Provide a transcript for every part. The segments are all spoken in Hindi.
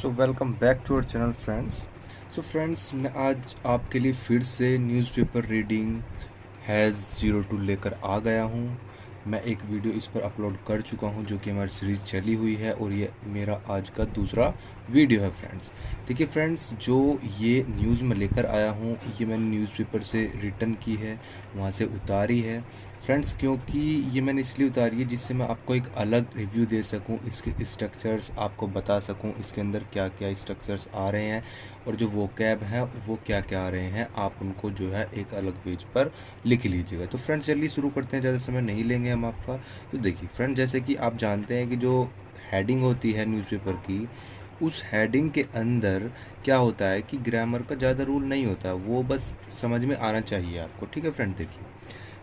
Welcome back to our channel friends. Friends, मैं आज आपके लिए फिर से न्यूज़पेपर रीडिंग हैज़ 02 लेकर आ गया हूँ। मैं एक वीडियो इस पर अपलोड कर चुका हूँ जो कि हमारी सीरीज़ चली हुई है और ये मेरा आज का दूसरा वीडियो है फ्रेंड्स। देखिए फ्रेंड्स, जो ये न्यूज़ मैं लेकर आया हूँ ये मैंने न्यूज़पेपर से रिटर्न की है, वहाँ से उतारी है फ्रेंड्स, क्योंकि ये मैंने इसलिए उतारी है जिससे मैं आपको एक अलग रिव्यू दे सकूं, इसके स्ट्रक्चर्स आपको बता सकूं, इसके अंदर क्या क्या स्ट्रक्चर्स आ रहे हैं और जो वोकैब हैं वो क्या क्या आ रहे हैं, आप उनको जो है एक अलग पेज पर लिख लीजिएगा। तो फ्रेंड्स चलिए शुरू करते हैं, ज़्यादा समय नहीं लेंगे हम आपका। तो देखिए फ्रेंड, जैसे कि आप जानते हैं कि जो हेडिंग होती है न्यूज़पेपर की, उस हेडिंग के अंदर क्या होता है कि ग्रामर का ज़्यादा रूल नहीं होता, वो बस समझ में आना चाहिए आपको। ठीक है फ्रेंड, देखिए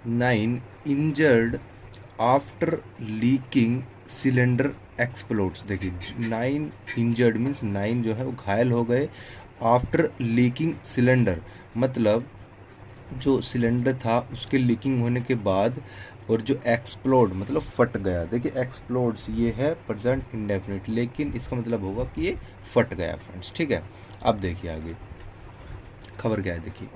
9 injured after leaking cylinder explodes. देखिए 9 इंजर्ड मीन्स 9 जो है वो घायल हो गए आफ्टर लीकिंग सिलेंडर, मतलब जो सिलेंडर था उसके लीकिंग होने के बाद, और जो एक्सप्लोड मतलब फट गया। देखिए एक्सप्लोड्स ये है प्रेजेंट इंडेफिनिट, लेकिन इसका मतलब होगा कि ये फट गया फ्रेंड्स। ठीक है, अब देखिए आगे खबर क्या है। देखिए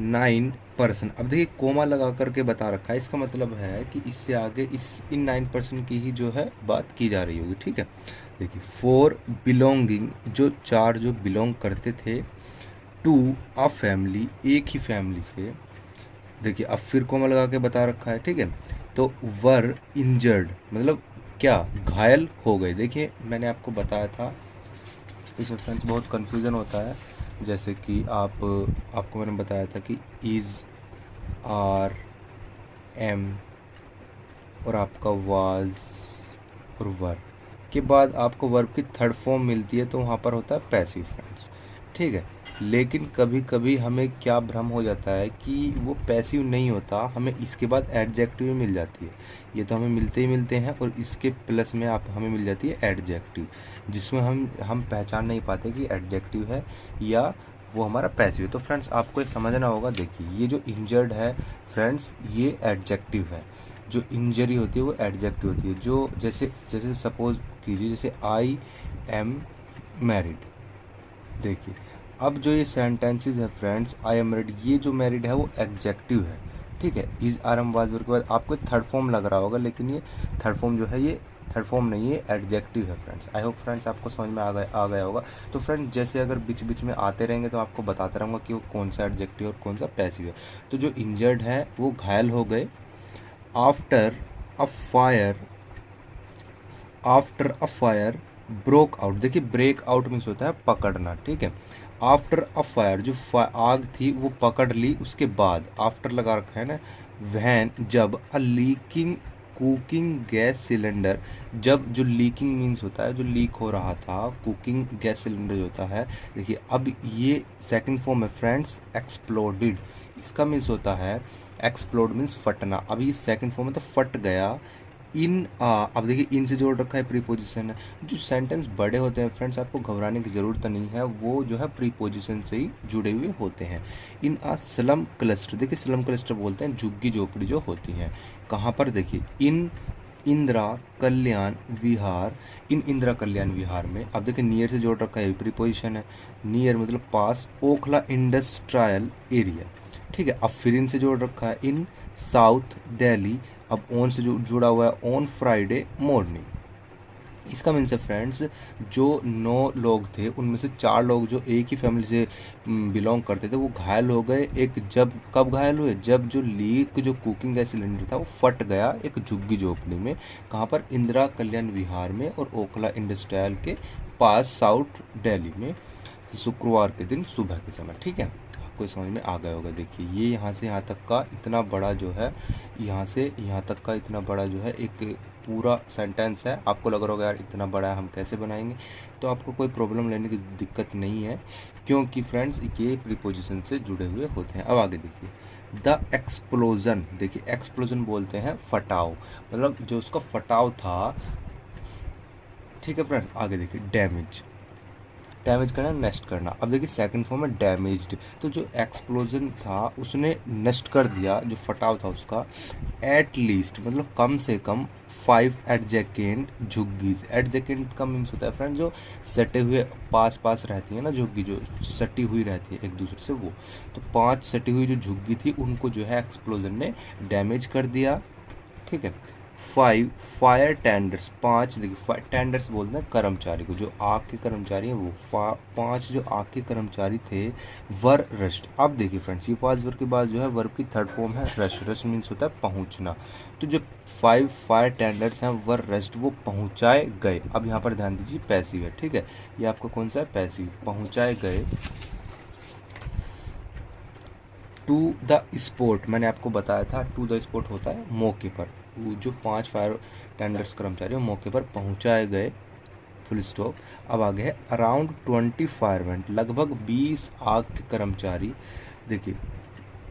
9%, अब देखिए कोमा लगा करके बता रखा है, इसका मतलब है कि इससे आगे इन 9% की ही जो है बात की जा रही होगी। ठीक है, देखिए 4 बिलोंगिंग, जो 4 जो बिलोंग करते थे टू अ फैमिली, एक ही फैमिली से। देखिए अब फिर कोमा लगा के बता रखा है। ठीक है, तो वर इंजर्ड मतलब क्या, घायल हो गए। देखिए मैंने आपको बताया था, इसमें फ्रेंड्स बहुत कन्फ्यूज़न होता है। जैसे कि आपको मैंने बताया था कि इज़, आर, एम और आपका वाज और वर के बाद आपको वर्ब की थर्ड फॉर्म मिलती है, तो वहाँ पर होता है पैसिव फ्रेंड्स। ठीक है, लेकिन कभी कभी हमें क्या भ्रम हो जाता है कि वो पैसिव नहीं होता, हमें इसके बाद एडजेक्टिव मिल जाती है। ये तो हमें मिलते ही मिलते हैं, और इसके प्लस में आप हमें मिल जाती है एडजेक्टिव, जिसमें हम पहचान नहीं पाते कि एडजेक्टिव है या वो हमारा पैसिव है। तो फ्रेंड्स आपको ये समझना होगा। देखिए ये जो इंजर्ड है फ्रेंड्स, ये एडजेक्टिव है। जो इंजरी होती है वो एडजेक्टिव होती है। जो जैसे जैसे सपोज कीजिए, जैसे आई एम मैरिड। देखिए अब जो ये सेंटेंसेस है फ्रेंड्स, आई एम मैरिड, ये जो मैरिड है वो एडजेक्टिव है। ठीक है, इज, आर, एम, वाज के बाद आपको थर्ड फॉर्म लग रहा होगा, लेकिन ये थर्ड फॉर्म जो है ये थर्ड फॉर्म नहीं है, एडजेक्टिव है फ्रेंड्स। आई होप फ्रेंड्स आपको समझ में आ गया होगा। तो फ्रेंड्स जैसे अगर बीच बीच में आते रहेंगे तो आपको बताता रहूँगा कि वो कौन सा एडजेक्टिव और कौन सा पैसिव है। तो जो इंजर्ड है वो घायल हो गए after a fire, after a fire broke out. देखिए ब्रेक आउट मीन्स होता है पकड़ना। ठीक है, आफ्टर अ फायर, जो आग थी वो पकड़ ली, उसके बाद आफ्टर लगा रखा है ना, वैन जब, अ लीकिंग कुकिंग गैस सिलेंडर, जब जो लीकिंग मीन्स होता है जो लीक हो रहा था, कुकिंग गैस सिलेंडर जो होता है। देखिए अब ये सेकंड फॉर्म है फ्रेंड्स, एक्सप्लोडेड, इसका मीन्स होता है एक्सप्लोड मीन्स फटना। अब ये सेकंड फॉर्म है तो फट गया। अब देखिए इन से जोड़ रखा है प्रीपोजिशन है। जो सेंटेंस बड़े होते हैं फ्रेंड्स आपको घबराने की ज़रूरत नहीं है, वो जो है प्रीपोजिशन से ही जुड़े हुए होते हैं। इन आ स्लम क्लस्टर, देखिए स्लम क्लस्टर बोलते हैं झुग्गी झोपड़ी जो होती हैं। कहाँ पर, देखिए इन इंदिरा कल्याण विहार, इन इंदिरा कल्याण विहार में। अब देखिए नियर से जोड़ रखा है, प्रीपोजिशन है, नियर मतलब पास, ओखला इंडस्ट्रियल एरिया। ठीक है, अब फिर इनसे जोड़ रखा है इन साउथ दिल्ली। अब ऑन से जो जुड़ा हुआ है ऑन फ्राइडे मॉर्निंग। इसका मीन्स है फ्रेंड्स, जो 9 लोग थे उनमें से 4 लोग जो एक ही फैमिली से बिलोंग करते थे वो घायल हो गए। एक जब कब घायल हुए, जब जो लीक जो कुकिंग गैस सिलेंडर था वो फट गया एक झुग्गी झोपड़ी में। कहाँ पर, इंदिरा कल्याण विहार में और ओखला इंडस्ट्रियल के पास साउथ दिल्ली में, शुक्रवार के दिन सुबह के समय। ठीक है, आपको समझ में आ गया होगा। देखिए ये यहाँ से यहाँ तक का इतना बड़ा जो है, यहाँ से यहाँ तक का इतना बड़ा जो है एक पूरा सेंटेंस है। आपको लग रहा होगा यार इतना बड़ा है हम कैसे बनाएंगे, तो आपको कोई प्रॉब्लम लेने की दिक्कत नहीं है, क्योंकि फ्रेंड्स ये प्रीपोजिशन से जुड़े हुए होते हैं। अब आगे देखिए द एक्सप्लोजन। देखिए एक्सप्लोजन बोलते हैं फटाव, मतलब जो उसका फटाव था। ठीक है फ्रेंड्स, आगे देखिए डैमेज। डैमेज करना, नष्ट करना। अब देखिए सेकंड फॉर्म है डैमेज्ड, तो जो एक्सप्लोजन था उसने नष्ट कर दिया, जो फटाव था उसका। एट लीस्ट मतलब कम से कम 5 एडजेकेंट झुग्गीज। एडजेकेंट का मीन्स होता है फ्रेंड जो सटे हुए पास पास रहती है ना झुग्गी, जो सटी हुई रहती है एक दूसरे से, वो तो 5 सटी हुई जो झुग्गी थी उनको जो है एक्सप्लोजन ने डैमेज कर दिया। ठीक है। 5 फायर टेंडर्स, 5 देखिए टेंडर्स बोलते हैं कर्मचारी को, जो आग के कर्मचारी हैं वो। 5 जो आग के कर्मचारी थे वर रस्ट। अब देखिए फ्रेंड्स ये 5 वर्ग के बाद जो है वर्ब की थर्ड फॉर्म है रश। रश मीन्स होता है पहुंचना। तो जो 5 फायर टेंडर्स हैं वर रस्ट, वो पहुंचाए गए। अब यहाँ पर ध्यान दीजिए पैसिव है, ठीक है, ये आपका कौन सा है, पैसिव। पहुंचाए गए टू द स्पॉट। मैंने आपको बताया था टू द स्पॉट होता है मौके पर। वो जो 5 फायर टेंडर्स कर्मचारी मौके पर पहुंचाए गए, फुल स्टॉप। अब आगे है अराउंड 20 फायरमैन, लगभग 20 आग के कर्मचारी। देखिए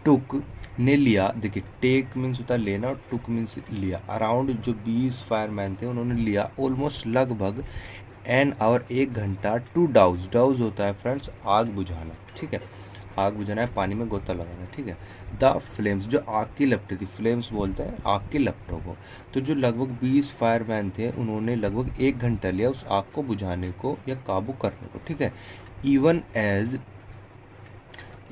टुक ने लिया, देखिए टेक मीन्स होता है लेना और टुक मीन्स लिया। अराउंड जो 20 फायरमैन थे उन्होंने लिया ऑलमोस्ट लगभग एन आवर 1 घंटा टू डाउज। डाउज होता है फ्रेंड्स आग बुझाना, ठीक है, आग बुझाना है, पानी में गोता लगाना, ठीक है। द फ्लेम्स, जो आग की लपटें थी, फ्लेम्स बोलते हैं आग की लपटों को। तो जो लगभग 20 फायरमैन थे उन्होंने लगभग 1 घंटा लिया उस आग को बुझाने को या काबू करने को, ठीक है। इवन एज,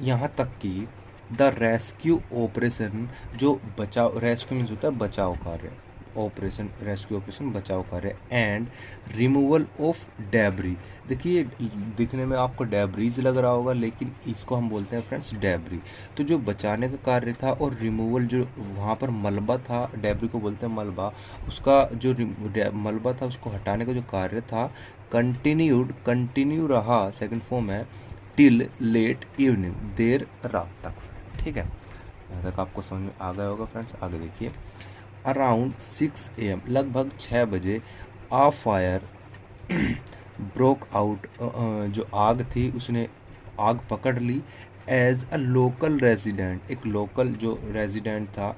यहाँ तक कि द रेस्क्यू ऑपरेशन, जो बचाव, रेस्क्यू मीन्स होता है बचाव कार्य, ऑपरेशन रेस्क्यू ऑपरेशन बचाव कार्य, एंड रिमूवल ऑफ डेब्री। देखिए दिखने में आपको डेब्रीज लग रहा होगा लेकिन इसको हम बोलते हैं फ्रेंड्स डेब्री। तो जो बचाने का कार्य था और रिमूवल, जो वहाँ पर मलबा था, डेब्री को बोलते हैं मलबा, उसका जो मलबा था उसको हटाने का जो कार्य था, कंटिन्यू रहा, सेकंड फॉर्म है टिल लेट इवनिंग, देर रात तक, ठीक है। यहाँ तक आपको समझ में आ गया होगा फ्रेंड्स। आगे देखिए अराउंड 6 AM, लगभग 6 बजे, आ फायर ब्रोक आउट, जो आग थी उसने आग पकड़ ली। एज अ लोकल रेजिडेंट, एक लोकल जो रेजिडेंट था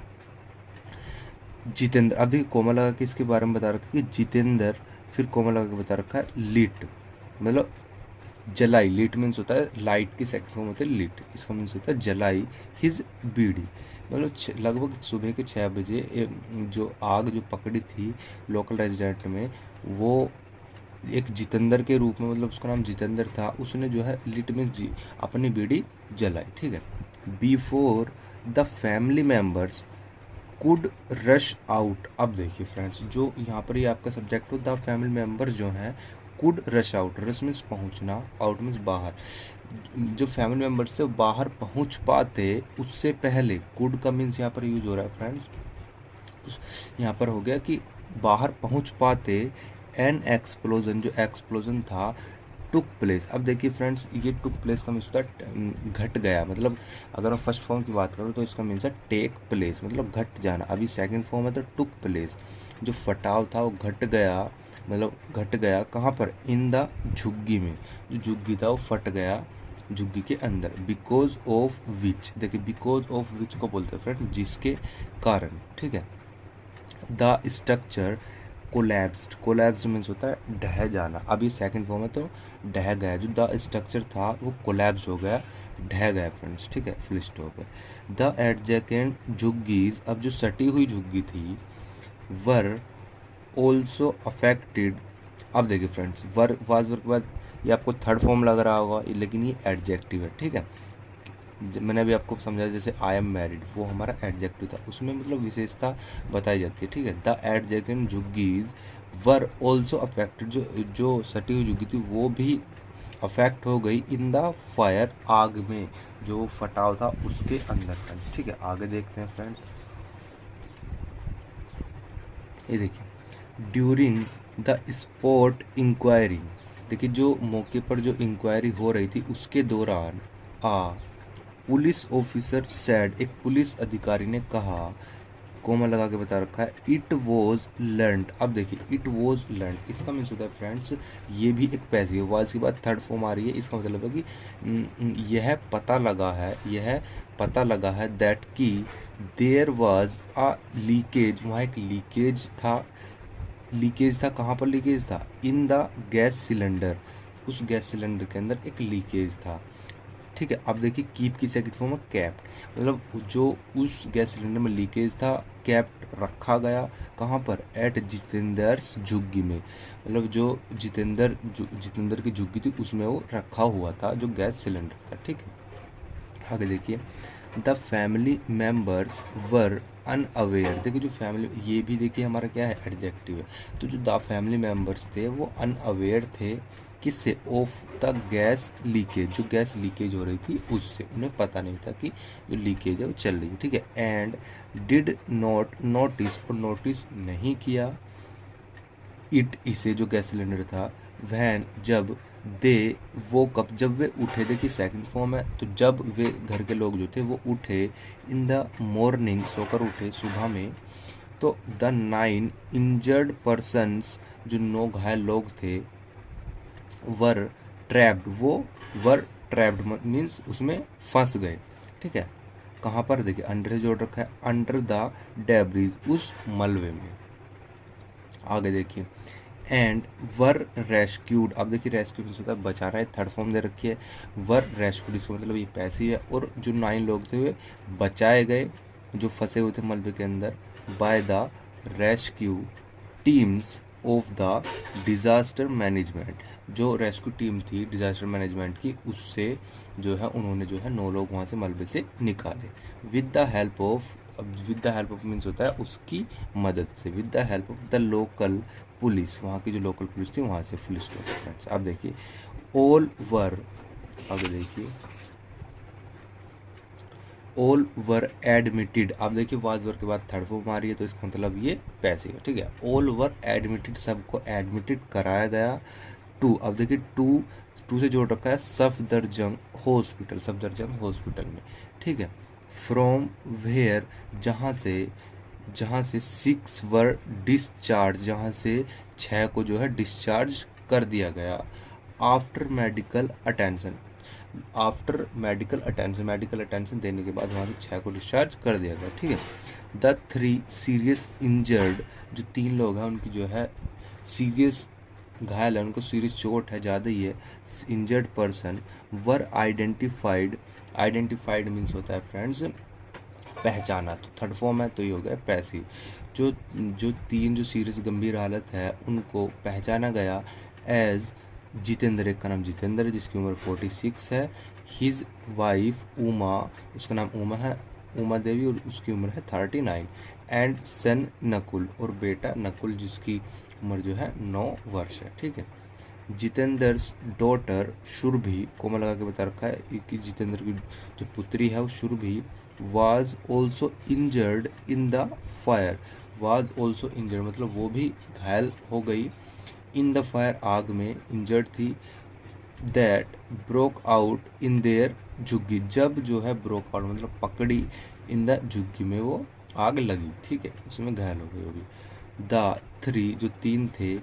जितेंद्र। अब देखिए कोमा लगा के इसके बारे में बता रखा है कि जितेंद्र, फिर कोमा लगा के बता रखा है लिट, मतलब जलाई। लीट मीन्स होता है लाइट की सेकंड फॉर्म होती है लीट, इसका मीन्स होता है जलाई हिज बीड़ी। मतलब लगभग सुबह के 6 बजे जो आग जो पकड़ी थी लोकल रेजिडेंट में, वो एक जितेंद्र के रूप में, मतलब उसका नाम जितेंद्र था, उसने जो है लिट मीन्स जी अपनी बीड़ी जलाई, ठीक है। Before the family members could rush out. अब देखिए फ्रेंड्स जो यहाँ पर ये आपका सब्जेक्ट हो, द फैमिली मेम्बर जो हैं could rush out, rush means पहुँचना, आउट मीन्स बाहर। जो फैमिली मेम्बर्स थे बाहर पहुँच पाते उससे पहले, कुड का मीन्स यहाँ पर यूज हो रहा है फ्रेंड्स, यहाँ पर हो गया कि बाहर पहुँच पाते। एन एक्सप्लोजन, जो एक्सप्लोजन था टुक प्लेस। अब देखिए फ्रेंड्स ये टुक प्लेस का मीन्स होता है घट गया, मतलब अगर मैं फर्स्ट फॉर्म की बात करूँ तो इसका मीन्स है टेक प्लेस, मतलब घट जाना। अभी सेकंड फॉर्म है तो टुक प्लेस, जो फटाव था वो घट गया, मतलब घट गया कहाँ पर, इन द झुग्गी में, जो झुग्गी था वो फट गया झुग्गी के अंदर। बिकॉज ऑफ विच, देखिए बिकॉज ऑफ विच को बोलते हैं फ्रेंड जिसके कारण, ठीक है। The structure collapsed, collapse means होता है ढह जाना। अभी सेकंड फॉर्म है तो ढह गया, जो द स्ट्रक्चर था वो कोलैप्स हो गया, ढह गया फ्रेंड्स, ठीक है, फुल स्टॉप है। द एडजेकेंट झुग्गीज, अब जो सटी हुई झुग्गी थी, वर ऑल्सो अफेक्टेड। अब देखिए फ्रेंड्स वर वाज वर्ग के बाद ये आपको थर्ड फॉर्म लग रहा होगा लेकिन ये एडजेक्टिव है, ठीक है। मैंने अभी आपको समझाया जैसे आई एम मैरिड, वो हमारा एडजेक्टिव था, उसमें मतलब विशेषता बताई जाती है, ठीक है। द एडजेक्टिव झुग्गीज वर ऑल्सो अफेक्टेड, जो सटी हुई झुग्गी थी वो भी अफेक्ट हो गई इन द फायर, आग में, जो फटाव था उसके अंदर फ्रेंड्स, ठीक है। आगे देखते हैं फ्रेंड्स, ये देखिए ड्यूरिंग द स्पॉट इंक्वायरी, देखिए जो मौके पर जो इंक्वायरी हो रही थी उसके दौरान, पुलिस ऑफिसर सेड, एक पुलिस अधिकारी ने कहा, कोमा लगा के बता रखा है, इट वॉज लर्नड। अब देखिए इट वॉज लर्नड इसका मीन्स होता है फ्रेंड्स, ये भी एक पैसिव वॉइस के बाद थर्ड फॉर्म आ रही है, इसका मतलब है कि यह पता लगा है, यह पता लगा है दैट कि देयर वाज अ लीकेज, वहाँ एक लीकेज था, लीकेज था, कहाँ पर लीकेज था, इन द गैस सिलेंडर, उस गैस सिलेंडर के अंदर एक लीकेज था। ठीक है, अब देखिए कीप की सेकंड फॉर्म है कैप्ड, मतलब जो उस गैस सिलेंडर में लीकेज था कैप्ड रखा गया, कहाँ पर, एट जितेंद्र's झुग्गी में, मतलब जो जितेंद्र की झुग्गी थी उसमें वो रखा हुआ था जो गैस सिलेंडर था। ठीक है, आगे देखिए, the family members were unaware, देखिए जो फैमिली, ये भी देखिए हमारा क्या है, एडजेक्टिव है, तो जो द फैमिली मेम्बर्स थे वो अनअवेयर थे किससे, ऑफ द गैस लीकेज, जो गैस लीकेज हो रही थी उससे, उन्हें पता नहीं था कि जो लीकेज है वो चल रही है। ठीक है, एंड डिड नॉट नोटिस, और नोटिस नहीं किया, इट, इसे, जो गैस सिलेंडर था, वैन, जब, दे, वो कब, जब वे उठे, देखिए सेकंड फॉर्म है, तो जब वे घर के लोग जो थे वो उठे, इन द मॉर्निंग, सोकर उठे सुबह में, तो द 9 इंजर्ड पर्सन्स, जो 9 घायल लोग थे, वर ट्रैप्ड, वो वर ट्रैप्ड मीन्स उसमें फंस गए। ठीक है, कहाँ पर, देखिए अंडर से जोड़ रखा है, अंडर द डेब्रिज, उस मलबे में। आगे देखिए, एंड वर रेस्क्यूड, अब देखिए रेस्क्यू मीन्स होता है बचाना है, थर्ड फॉर्म दे रखी है, वर रेस्क्यूड, इसका मतलब ये पैसिव है, और जो 9 लोग थे वे बचाए गए जो फंसे हुए थे मलबे के अंदर, by the rescue teams of the disaster management, जो रेस्क्यू टीम थी डिज़ास्टर मैनेजमेंट की, उससे जो है उन्होंने जो है 9 लोग वहाँ से मलबे से निकाले, विद द हेल्प ऑफ, अब with the help of means होता है उसकी मदद से, with the help of the local police, वहाँ की जो लोकल पुलिस थी वहाँ से पुलिस फ्रेंड्स। अब देखिए, ऑल वर, आगे देखिए, ऑल वर एडमिटेड, अब देखिए वाज वर के बाद थर्ड फॉर्म आ रही है तो इसका मतलब ये पैसिव है। ठीक है, ऑल वर एडमिटेड, सबको एडमिटेड कराया गया, टू, अब देखिए टू से जोड़ रखा है सफदरजंग हॉस्पिटल, सफदरजंग हॉस्पिटल में। ठीक है, फ्रॉम वेयर, जहाँ से 6 वर डिस्चार्ज, जहाँ से 6 को जो है डिस्चार्ज कर दिया गया, after medical attention, after medical attention देने के बाद वहाँ से 6 को डिस्चार्ज कर दिया गया। ठीक है, द 3 सीरियस इंजर्ड, जो 3 लोग हैं उनकी जो है सीरियस घायल है, उनको सीरियस चोट है, ज़्यादा ही है, इंजर्ड पर्सन वर आइडेंटिफाइड, आइडेंटिफाइड मीन्स होता है फ्रेंड्स पहचाना, तो थर्ड फॉर्म है तो ये हो गया पैसिव, जो 3 जो सीरियस गंभीर हालत है उनको पहचाना गया एज जितेंद्र, एक का नाम जितेंद्र है जिसकी उम्र 46 है, हिज वाइफ उमा, उसका नाम उमा है, उमा देवी, और उसकी उम्र है 39, एंड सन नकुल, और बेटा नकुल जिसकी उम्र जो है 9 वर्ष है। ठीक है, जितेंद्र's डॉटर शुरभि, कोमा लगा के बता रखा है कि जितेंद्र की जो पुत्री है वो Surbhi, was also injured in the fire, was also injured मतलब वो भी घायल हो गई, इन द फायर, आग में, इंजर्ड थी, that broke out in their झुग्गी, जब जो है ब्रोक आउट मतलब पकड़ी, इन द झुग्गी में वो आग लगी। ठीक है, उसमें घायल हो गई होगी। द 3 जो 3 थे,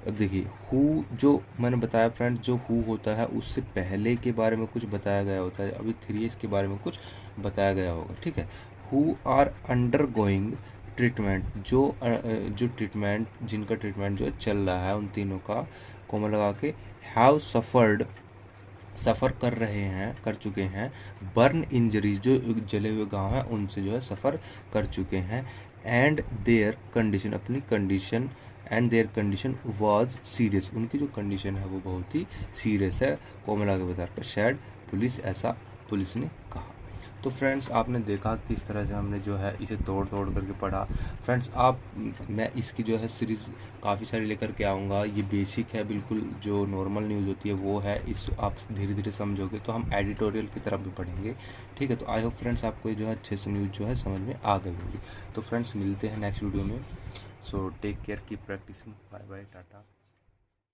अब देखिए हु, जो मैंने बताया फ्रेंड्स जो हु होता है उससे पहले के बारे में कुछ बताया गया होता है, अभी 3 इसके बारे में कुछ बताया गया होगा। ठीक है, who are undergoing treatment, जो ट्रीटमेंट, जिनका ट्रीटमेंट जो चल रहा है उन तीनों का, कोमा लगा के, हैव सफ़र्ड, सफ़र कर रहे हैं, कर चुके हैं, बर्न इंजरीज, जो जले हुए गाँव हैं उनसे जो है सफ़र कर चुके हैं, एंड देयर कंडीशन, अपनी condition, and there condition was serious, उनकी जो कंडीशन है वो बहुत ही सीरियस है, कोमला के बता कर शायद पुलिस, ऐसा पुलिस ने कहा। तो फ्रेंड्स आपने देखा किस तरह से हमने जो है इसे तोड़ करके पढ़ा। फ्रेंड्स मैं इसकी जो है सीरीज़ काफ़ी सारी लेकर के आऊँगा, ये बेसिक है बिल्कुल, जो नॉर्मल न्यूज़ होती है वो है, इस आप धीरे धीरे समझोगे तो हम एडिटोरियल की तरफ भी पढ़ेंगे। ठीक है, तो आई होप फ्रेंड्स आपको जो है अच्छे से न्यूज़ जो है समझ में आ गई होगी। तो फ्रेंड्स मिलते हैं नेक्स्ट वीडियो में, so take care, keep practising, bye bye, Tata.